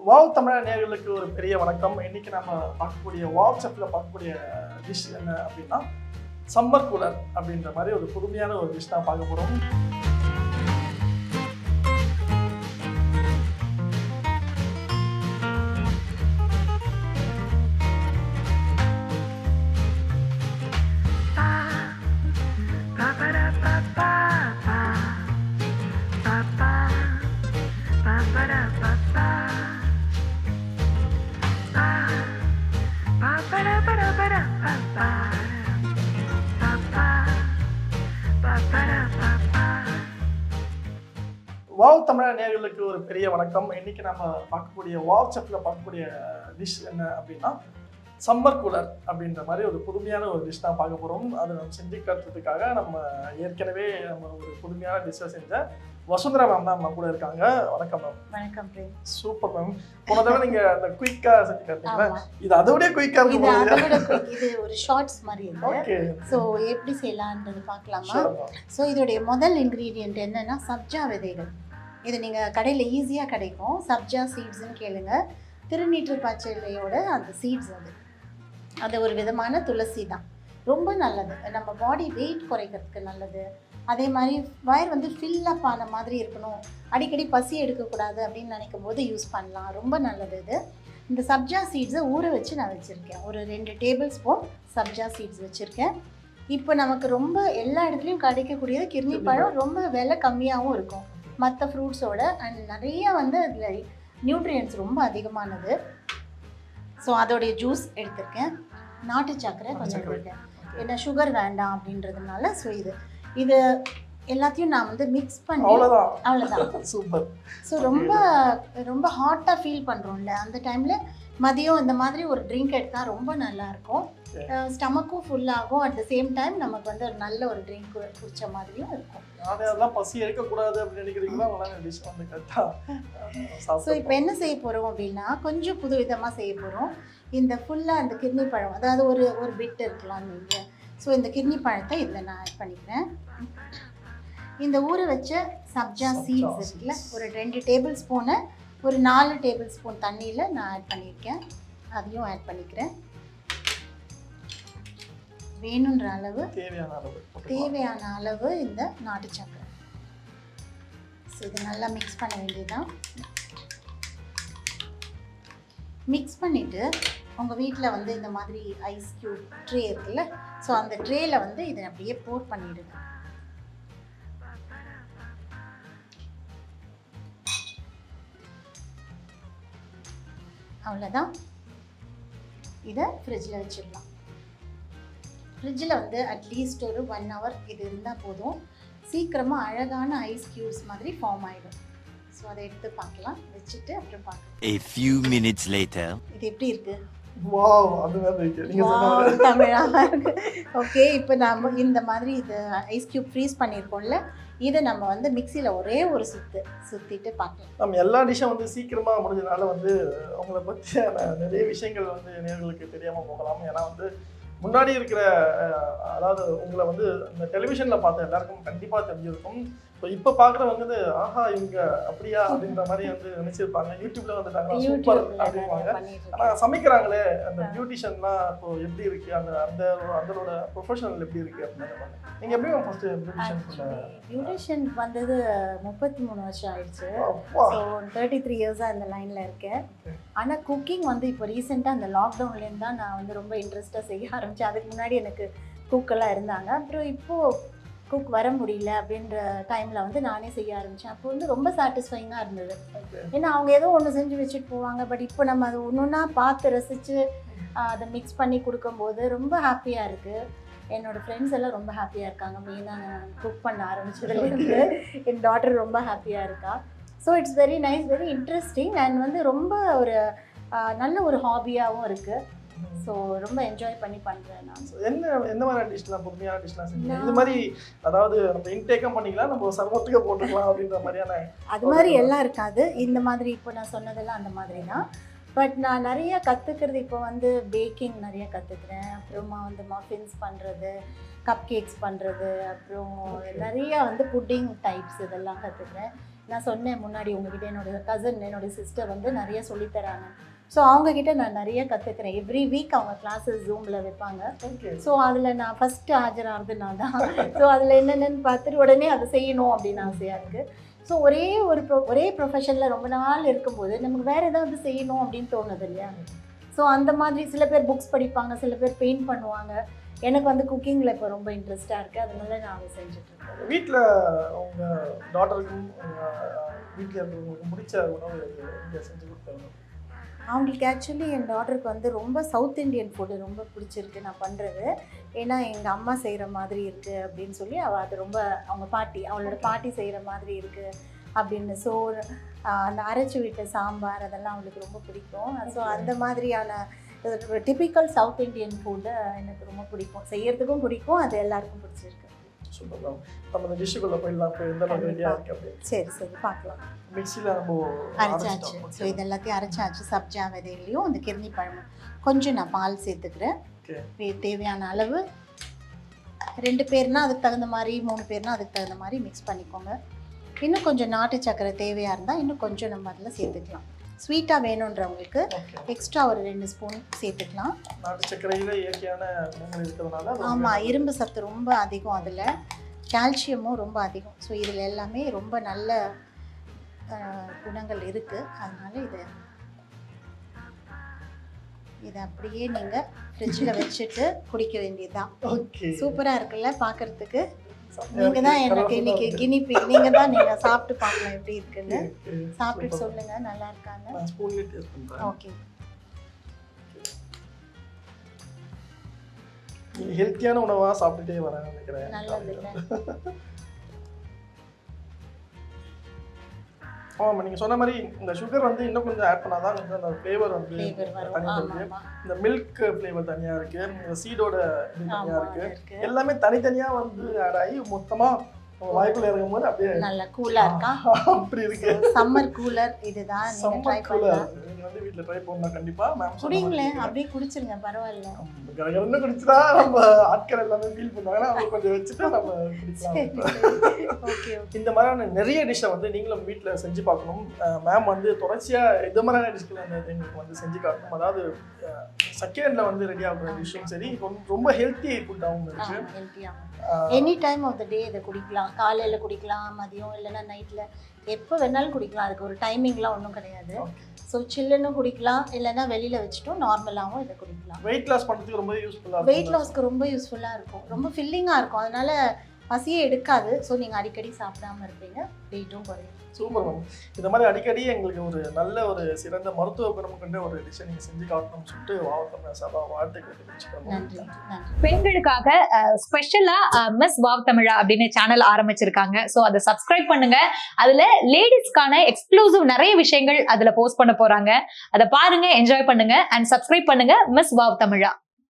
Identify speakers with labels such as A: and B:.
A: Wow தமிழா நேயர்களுக்கு ஒரு பெரிய வணக்கம். இன்னைக்கு நம்ம பார்க்கக்கூடிய வாவ் செஃப்ல பார்க்கக்கூடிய டிஷ் என்ன அப்படின்னா சம்மர் கூலர் அப்படின்ற மாதிரி ஒரு புதுமையான ஒரு டிஷ் தான் பார்க்க போகிறோம். வாவ் தமிழா நேயர்களுக்கு ஒரு பெரிய வணக்கம். இன்னைக்கு நம்ம பார்க்கக்கூடிய வாவ் செஃப்ல பார்க்கக்கூடிய டிஷ் என்ன அப்படின்னா சம்மர் கூலர் அப்படின்ற மாதிரி ஒரு புதுமையான ஒரு டிஷ் தான் பார்க்க போகிறோம். அதை நம்ம செஞ்சு காட்டுறதுக்காக நம்ம ஏற்கனவே நம்ம ஒரு புதுமையான டிஷ்ஷை செஞ்ச வசுந்தரா மேம் தான் நம்ம கூட இருக்காங்க. வணக்கம் மேம்.
B: வணக்கம் பிரேம்.
A: Super ma'am. போன தடவை நீங்க அந்த குயிக்கா செஞ்சு காட்டுறீங்களா? இது அதோட குயிக்கா இருக்கு.
B: இது ஒரு ஷார்ட்ஸ் மாதிரி இருக்கு.
A: ஓகே.
B: சோ எப்படி செய்யலாம்ன்றது பார்க்கலாமா? சோ இதோட முதல் இன்கிரிடியன்ட் என்னன்னா சப்ஜா விதைகள். இது நீங்க கடையில ஈஸியா கிடைக்கும். சப்ஜா சீட்ஸ்னு கேளுங்க. திருநீற்று பச்சையோட அந்த சீட்ஸ் அது ஒரு விதமான துளசி தான். ரொம்ப நல்லது. நம்ம பாடி வெயிட் குறைக்கிறதுக்கு நல்லது. அதே மாதிரி வயர் ஃபில் அப் ஆன மாதிரி இருக்கணும், அடிக்கடி பசி எடுக்கக்கூடாது அப்படின்னு நினைக்கும் போது யூஸ் பண்ணலாம். ரொம்ப நல்லது இது. இந்த சப்ஜா சீட்ஸை ஊற வச்சு நான் வச்சுருக்கேன். ஒரு 2 டேபிள் ஸ்பூன் சப்ஜா சீட்ஸ் வச்சுருக்கேன். இப்போ நமக்கு ரொம்ப எல்லா இடத்துலையும் கிடைக்கக்கூடியது கிர்னி பழம். ரொம்ப விலை கம்மியாகவும் இருக்கும் மற்ற ஃப்ரூட்ஸோட. அண்ட் நிறைய அதில் நியூட்ரியன்ஸ் ரொம்ப அதிகமானது. ஸோ அதோடைய ஜூஸ் எடுத்திருக்கேன். நாட்டு சர்க்கரை கொஞ்சம் எடுத்திருக்கேன். ஏன்னா சுகர் வேண்டாம் அப்படின்றதுனால. ஸோ இது எல்லாத்தையும் நான் மிக்ஸ் பண்ணி அவ்வளோதான்.
A: சூப்பர்.
B: ஸோ ரொம்ப ரொம்ப ஹாட்டாக ஃபீல் பண்ணுறோம்ல அந்த டைமில் மதியம் இந்த மாதிரி ஒரு ட்ரிங்க் எடுத்தால் ரொம்ப நல்லாயிருக்கும். ஸ்டமக்கும் ஃபுல் ஆகும். அட் த சேம் டைம் நமக்கு ஒரு நல்ல ஒரு ட்ரிங்க் குடிச்ச மாதிரியும் இருக்கும்.
A: அதெல்லாம் பசி எடுக்கக்கூடாது அப்படின்னு நினைக்கிறீங்களா?
B: ஸோ இப்போ என்ன செய்ய போகிறோம் அப்படின்னா கொஞ்சம் புது விதமாக செய்ய போகிறோம். இந்த ஃபுல்லாக அந்த கிர்னி பழம், அதாவது ஒரு பிட் இருக்கலாம் நீங்கள். ஸோ இந்த கிர்னி பழத்தை இதில் நான் ஆட் பண்ணிக்கிறேன். இந்த ஊற வச்ச சப்ஜா சீட்ஸ் இருக்குல்ல, ஒரு 2 டேபிள் ஸ்பூனை ஒரு 4 டேபிள் ஸ்பூன் தண்ணியில் நான் ஆட் பண்ணியிருக்கேன். அதையும் ஆட் பண்ணிக்கிறேன். வேணுன்ற அளவு தேவையான அளவு இந்த நாட்டு சர்க்கரை. ஸோ இதை நல்லா மிக்ஸ் பண்ண வேண்டியதுதான். மிக்ஸ் பண்ணிவிட்டு உங்கள் வீட்டில் இந்த மாதிரி ஐஸ் க்யூப் ட்ரே இருக்குல்ல, ஸோ அந்த ட்ரேயில் இதை அப்படியே போர் பண்ணிவிடுங்க. அவ்வளோதான். இதை ஃப்ரிட்ஜில் வச்சிடலாம். ஃப்ரிட்ஜில் அட்லீஸ்ட் ஒரு 1 hour இது இருந்தால் போதும். சீக்கிரமாக அழகான ஐஸ் க்யூப்ஸ் மாதிரி ஃபார்ம் ஆகிடும். ஸோ அதை எடுத்து பார்க்கலாம். வச்சுட்டு அப்புறம் பார்க்கலாம்.
C: A few minutes later.
B: இது எப்படி இருக்குது?
A: தமிழாக
B: இருக்கு. ஓகே. இப்போ நம்ம இந்த மாதிரி இது ஐஸ் க்யூப் ஃப்ரீஸ் பண்ணியிருக்கோம்ல, இதை நம்ம மிக்சியில் ஒரே ஒரு சுற்றிட்டு பார்க்கலாம்.
A: நம்ம எல்லா டிஷ்ஷும் சீக்கிரமாக முடிஞ்சதுனால உங்களை பற்றியான நிறைய விஷயங்கள் நேயர்களுக்கு தெரியாமல் போகலாம். ஏன்னா முன்னாடி இருக்கிற அதாவது உங்களை இந்த டெலிவிஷனில் பார்த்த எல்லாருக்கும் கண்டிப்பாக தெரிஞ்சிருக்கும். ஸோ இப்போ பார்க்குறவங்க ஆஹா இவங்க அப்படியா அப்படின்ற மாதிரி நினைச்சிருப்பாங்க. யூடியூப்ல வந்துட்டாங்க சூப்பர் அப்படின்வாங்க. ஆனால் சமைக்கிறாங்களே அந்த பியூட்டிஷியன்லாம் இப்போ எப்படி இருக்கு, அதோட ப்ரொஃபஷனல் எப்படி இருக்கு அப்படின்னு நீங்கள் எப்படி ஃபர்ஸ்ட்
B: பியூட்டிஷியன் வந்தது 33 வருஷம் ஆயிடுச்சு. ஸோ 33 இயர்ஸாக இந்த லைனில் இருக்கேன். ஆனால் குக்கிங் இப்போ ரீசெண்டாக அந்த லாக்டவுன்லேருந்து தான் நான் ரொம்ப இன்ட்ரெஸ்ட்டாக செய்ய ஆரம்பித்தேன். அதுக்கு முன்னாடி எனக்கு குக்கெல்லாம் இருந்தாங்க. அப்புறம் இப்போது குக் வர முடியல அப்படின்ற டைமில் நானே செய்ய ஆரம்பித்தேன். அப்போ ரொம்ப சாட்டிஸ்ஃபைங்காக இருந்தது. ஏன்னா அவங்க ஏதோ ஒன்று செஞ்சு வச்சுட்டு போவாங்க. பட் இப்போ நம்ம அது ஒன்றுன்னா பார்த்து ரசித்து அதை மிக்ஸ் பண்ணி கொடுக்கும்போது ரொம்ப ஹாப்பியாக இருக்குது. என்னோடய ஃப்ரெண்ட்ஸ் எல்லாம் ரொம்ப ஹாப்பியாக இருக்காங்க. மெயினாக நான் குக் பண்ண ஆரம்பிச்சதுலேருந்து என் டாட்டர் ரொம்ப ஹாப்பியாக இருக்கா. So it's very nice, very interesting and ரொம்ப ஒரு நல்ல ஒரு ஹாபியாகவும் இருக்குது. ஸோ ரொம்ப என்ஜாய் பண்ணி பண்ணுறேன் நான்.
A: எந்த மாதிரி டிஷ்லாம் புதுமையான டிஷ்லாம் செஞ்சீங்க? இது மாதிரி அதாவது நம்ம இன்டேக்கும் பண்ணிக்கலாம், நம்ம சர்வத்துக்கு போட்டுக்கலாம் அப்படின்ற மாதிரியான
B: அது மாதிரி எல்லாம் இருக்காது. இந்த மாதிரி இப்போ நான் சொன்னதெல்லாம் அந்த மாதிரி தான். பட் நான் நிறைய கற்றுக்கிறது இப்போ பேக்கிங் நிறைய கற்றுக்குறேன். அப்புறமா மஃபின்ஸ் பண்ணுறது, கப் கேக்ஸ் பண்ணுறது, அப்புறம் நிறையா புட்டிங் டைப்ஸ் இதெல்லாம் கற்றுக்குறேன். நான் சொன்னேன் முன்னாடி உங்ககிட்ட என்னோட கசன் என்னோட சிஸ்டர் வந்து நிறைய சொல்லித்தராங்க. ஸோ அவங்கக்கிட்ட நான் நிறைய கற்றுக்கிறேன். எவ்ரி வீக் அவங்க கிளாஸஸ் ஜூமில் வைப்பாங்க. ஸோ அதில் நான் ஃபஸ்ட்டு ஆஜராகிறது நான் தான். ஸோ அதில் என்னென்னு பார்த்துட்டு உடனே அதை செய்யணும் அப்படின்னு ஆசையாக இருக்குது. ஸோ ஒரே ப்ரொஃபஷனில் ரொம்ப நாள் இருக்கும்போது நமக்கு வேறு ஏதாவது செய்யணும் அப்படின்னு தோணுது இல்லையா? ஸோ அந்த மாதிரி சில பேர் புக்ஸ் படிப்பாங்க, சில பேர் பெயிண்ட் பண்ணுவாங்க. எனக்கு வந்து குக்கிங்கில் இப்போ ரொம்ப இன்ட்ரெஸ்டாக இருக்குது. அதனால நான் அதை செஞ்சுட்ருக்கேன்.
A: வீட்டில் உங்கள் டாட்டருக்கும் வீட்டில் இருக்கிறவங்களுக்கு பிடிச்ச உணவு நீங்கள் செஞ்சு கொடுத்தாங்க?
B: அவங்களுக்கு ஆக்சுவலி என் டாட்டருக்கு வந்து ரொம்ப சவுத் இண்டியன் ஃபுட்டு ரொம்ப பிடிச்சிருக்கு நான் பண்ணுறது. ஏன்னா எங்கள் அம்மா செய்கிற மாதிரி இருக்குது அப்படின்னு சொல்லி அது ரொம்ப அவளோட பாட்டி செய்கிற மாதிரி இருக்குது அப்படின்னு. ஸோ அந்த அரைச்சி விட்ட சாம்பார் அதெல்லாம் அவளுக்கு ரொம்ப பிடிக்கும். ஸோ அந்த மாதிரியான டிபிக்கல் சவுத் இண்டியன் ஃபுட்டு எனக்கு ரொம்ப பிடிக்கும், செய்யறதுக்கும் பிடிக்கும், அது எல்லாருக்கும் பிடிச்சிருக்கு.
A: Super ma'am. நம்ம இந்த டிஷ்ஷுக்குள்ளே போயிடலாம். இப்போ எந்த அளவுக்கு ரெடியாக இருக்குது அப்படி?
B: சரி பார்க்கலாம்.
A: மிக்சியில் நம்ம
B: அரைச்சாச்சு. ஸோ இது எல்லாத்தையும் அரைச்சாச்சு. சப்ஜா விதைகளையும் அந்த கிர்னி பழமும் கொஞ்சம் நான் பால் சேர்த்துக்கிறேன். தேவையான அளவு. 2 பேர்னா அதுக்கு தகுந்த மாதிரி, 3 பேர்னா அதுக்கு தகுந்த மாதிரி மிக்ஸ் பண்ணிக்கோங்க. இன்னும் கொஞ்சம் நாட்டு சக்கரை தேவையாக இருந்தால் இன்னும் கொஞ்சம் நம்ம அதில் சேர்த்துக்கலாம். ஸ்வீட்டாக வேணுன்றவங்களுக்கு எக்ஸ்ட்ரா ஒரு 2 ஸ்பூன் சேர்த்துக்கலாம்.
A: நாட்டு சர்க்கரையில் இயற்கையான குணங்கள் இருக்கிறதுனால.
B: ஆமாம், இரும்பு சத்து ரொம்ப அதிகம், அதில் கால்சியமும் ரொம்ப அதிகம். ஸோ இதில் எல்லாமே ரொம்ப நல்ல குணங்கள் இருக்குது. அதனால் இதை அப்படியே நீங்கள் ஃப்ரிட்ஜில் வச்சுட்டு குடிக்க வேண்டியதுதான். சூப்பராக இருக்குல்ல பார்க்குறதுக்கு? நீங்கள் தான் எனக்கு இன்னைக்கு கினிபி. நீங்கள் தான் நீங்கள் சாப்பிட்டு பார்க்கலாம் எப்படி இருக்குன்னு. சாப்பிட்டுட்டு சொல்லுங்கள் நல்லா இருக்கான்னு. ஓகே.
A: ஹெல்த்தியான உணவாக சாப்பிட்டுட்டே வரேன் நினைக்கிறேன்.
B: நல்லது இல்லை?
A: ஆமாம், நீங்கள் சொன்ன மாதிரி இந்த சுகர் வந்து இன்னும் கொஞ்சம் ஆட் பண்ணால் தான் கொஞ்சம் அந்த ஃப்ளேவர் வந்து தனியாக இருக்குது. இந்த மில்க் ஃப்ளேவர் தனியாக இருக்குது, இந்த சீடோட இது தனியாக இருக்குது. எல்லாமே தனித்தனியாக வந்து ஆட் ஆகி மொத்தமாக வாய்க்குள்ள இறங்கும் போது அப்படியே
B: நல்லா கூலாக இருக்கா?
A: அப்படி இருக்கு.
B: சம்மர் கூலர் இதுதான். நீங்கள் ட்ரை பண்ணலாம்.
A: நீங்கள் வந்து வீட்டில் ட்ரை பண்ணலாம் கண்டிப்பாக. மேம்
B: குடிங்களே, அப்படியே குடிச்சிருங்க, பரவாயில்ல.
A: கடகடன்னு குடிச்சுட்டா நம்ம ஆட்கள் எல்லாமே ஃபீல் பண்ணுவாங்கன்னா அவங்க கொஞ்சம் வச்சுட்டு நம்ம குடிக்கலாம். இந்த மாதிரியான நிறைய டிஷ்ஷை வந்து நீங்களும் வீட்டில் செஞ்சு பார்க்கணும். மேம் வந்து தொடர்ச்சியாக இது மாதிரியான டிஷ்களை எங்களுக்கு வந்து செஞ்சு காட்டணும். அதாவது செகண்டில் வந்து ரெடி ஆகிற டிஷ்ஷும் சரி, ரொம்ப ஹெல்த்தி ஃபுட்டாகவும் இருக்குது.
B: எனி டைம் ஆஃப் த டே இதை குடிக்கலாம். காலையில் குடிக்கலாம், மதியம் இல்லைன்னா நைட்டில், எப்போ வேணாலும் குடிக்கலாம். அதுக்கு ஒரு டைமிங்லாம் ஒன்றும் கிடையாது. ஸோ சில்லுன்னு குடிக்கலாம், இல்லைன்னா வெளியில் வச்சுட்டும் நார்மலாகவும் இதை குடிக்கலாம்.
A: வெயிட் லாஸ் பண்ணுறதுக்கு ரொம்ப யூஸ்ஃபுல்லாக,
B: வெயிட் லாஸ்க்கு ரொம்ப யூஸ்ஃபுல்லாக இருக்கும். ரொம்ப ஃபில்லிங்காக இருக்கும், அதனால பசியே எடுக்காது. ஸோ நீங்கள் அடிக்கடி சாப்பிடாமல் இருப்பீங்க, வெயிட்டும் குறையும்.
A: Super ma'am. இந்த மாதிரி அடிக்கடி எங்களுக்கு ஒரு நல்ல ஒரு சிறந்த மருத்துவ குணம் கொண்ட ஒரு டிஷ்ஷை நீங்கள் செஞ்சு காட்டணும்னு சொல்லிட்டு வாவத்தமிழ் சபா வாழ்த்துக்களை தெரிவிச்சுக்கிறோம்.
D: பெண்களுக்காக ஸ்பெஷலா மிஸ் வாவத்தமிழா அப்படின்னு சேனல் ஆரம்பிச்சிருக்காங்க. ஸோ அதை சப்ஸ்கிரைப் பண்ணுங்க. அதுல லேடிஸ்க்கான எக்ஸ்க்ளூசிவ் நிறைய விஷயங்கள் அதுல போஸ்ட் பண்ண போறாங்க. அதை பாருங்க, என்ஜாய் பண்ணுங்க அண்ட் சப்ஸ்கிரைப் பண்ணுங்க மிஸ் வாவத்தமிழா.